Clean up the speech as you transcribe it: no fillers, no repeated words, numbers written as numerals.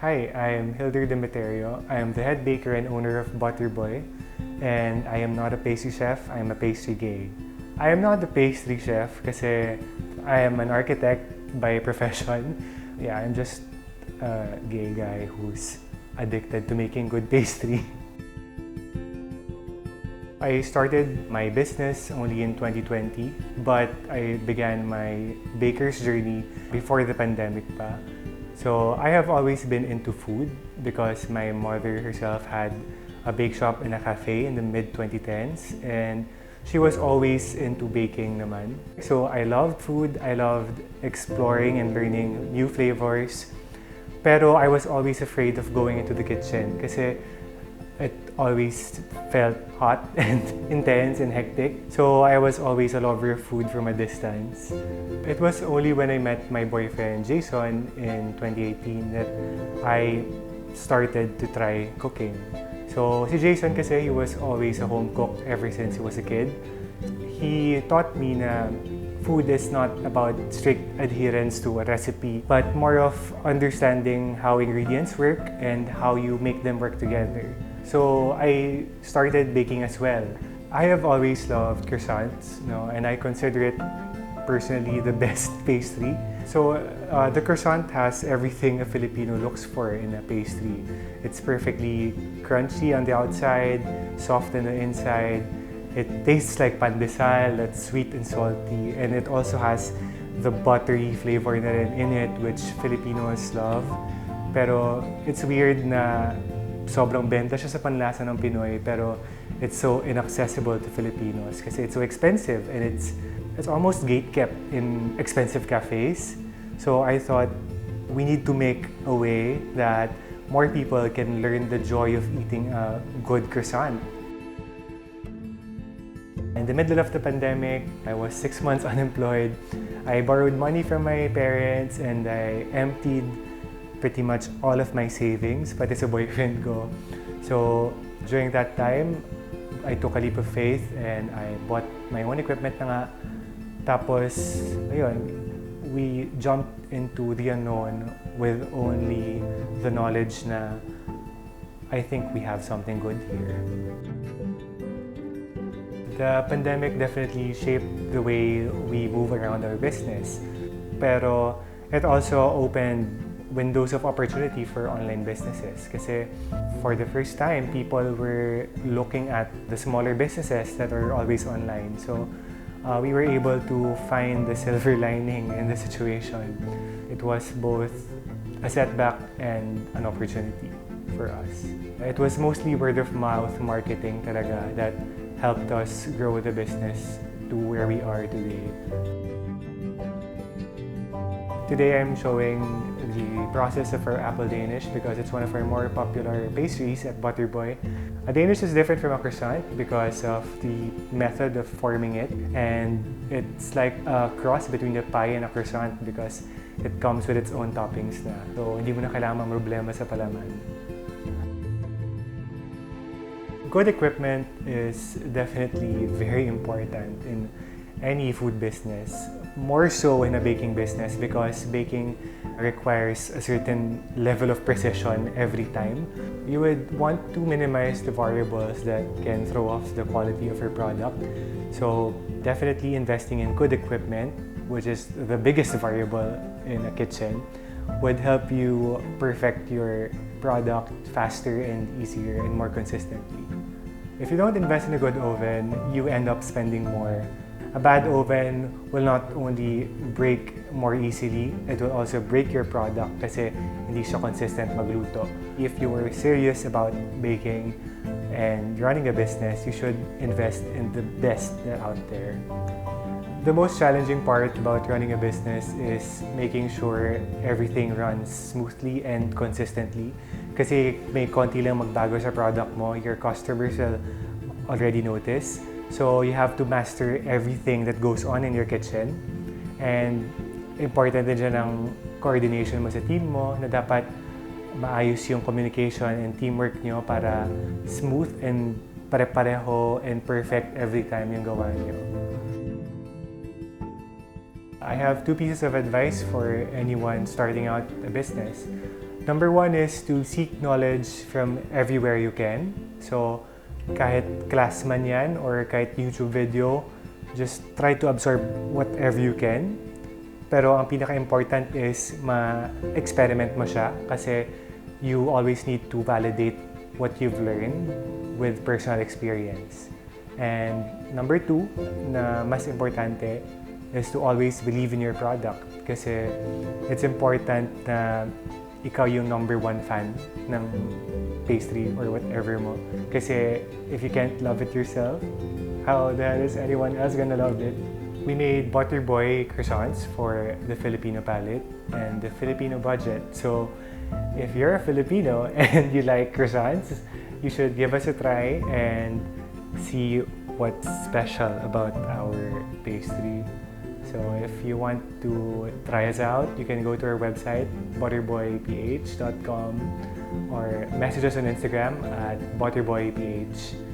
Hi, I'm Hilder Demeterio. I am the head baker and owner of Butterboy, and I am not a pastry chef, I am a pastry gay. I am not a pastry chef kasi I am an architect by profession. Yeah, I'm just a gay guy who's addicted to making good pastry. I started my business only in 2020, but I began my baker's journey before the pandemic pa. So I have always been into food because my mother herself had a bake shop and a cafe in the mid-2010s, and she was always into baking naman. So I loved food, I loved exploring and learning new flavors. Pero I was always afraid of going into the kitchen kasi it always felt hot and intense and hectic. So I was always a lover of food from a distance. It was only when I met my boyfriend Jason in 2018 that I started to try cooking. So si Jason kasi he was always a home cook ever since he was a kid. He taught me na food is not about strict adherence to a recipe, but more of understanding how ingredients work and how you make them work together. So I started baking as well. I have always loved croissants, and I consider it personally the best pastry. So the croissant has everything a Filipino looks for in a pastry. It's perfectly crunchy on the outside, soft on the inside. It tastes like pandesal, that's sweet and salty, and it also has the buttery flavor na rin in it, which Filipinos love. Pero it's weird na sobrang benta siya sa panlasa ng Pinoy, pero it's so inaccessible to Filipinos kasi it's so expensive and it's almost gatekept in expensive cafes. So I thought we need to make a way that more people can learn the joy of eating a good croissant. In the middle of the pandemic, I was 6 months unemployed. I borrowed money from my parents and I emptied pretty much all of my savings, pati sa boyfriend ko. So during that time, I took a leap of faith and I bought my own equipment na nga. Tapos, ayun, we jumped into the unknown with only the knowledge na I think we have something good here. The pandemic definitely shaped the way we move around our business. Pero it also opened windows of opportunity for online businesses. Kasi for the first time, people were looking at the smaller businesses that are always online. So we were able to find the silver lining in the situation. It was both a setback and an opportunity for us. It was mostly word of mouth marketing talaga that helped us grow the business to where we are today. Today I'm showing the process of our apple Danish because it's one of our more popular pastries at Butterboy. A Danish is different from a croissant because of the method of forming it, and it's like a cross between a pie and a croissant because it comes with its own toppings na. So hindi mo na kailangan problema sa palaman. Good equipment is definitely very important in any food business, more so in a baking business because baking requires a certain level of precision every time. You would want to minimize the variables that can throw off the quality of your product. So definitely investing in good equipment, which is the biggest variable in a kitchen, would help you perfect your product faster and easier and more consistently. If you don't invest in a good oven, you end up spending more. A bad oven will not only break more easily, it will also break your product kasi hindi siya consistent magluto. If you are serious about baking and running a business, you should invest in the best out there. The most challenging part about running a business is making sure everything runs smoothly and consistently. Kasi may konti lang magbago sa product mo, your customers will already notice. So you have to master everything that goes on in your kitchen. And important din dyan ang coordination mo sa team mo na dapat maayos yung communication and teamwork nyo para smooth and pare-pareho and perfect every time yung gawa nyo. I have two pieces of advice for anyone starting out a business. Number one is to seek knowledge from everywhere you can. So, kahit class man yan or kahit YouTube video, just try to absorb whatever you can. Pero ang pinaka-important is ma-experiment mo siya kasi you always need to validate what you've learned with personal experience. And number two, na mas importante, is to always believe in your product kasi it's important na ikaw yung number one fan ng pastry or whatever mo. Kasi if you can't love it yourself, how the hell is anyone else gonna love it? We made Butterboy croissants for the Filipino palate and the Filipino budget. So, if you're a Filipino and you like croissants, you should give us a try and see what's special about our pastry. So, if you want to try us out, you can go to our website, butterboyph.com, or message us on Instagram at butterboyph.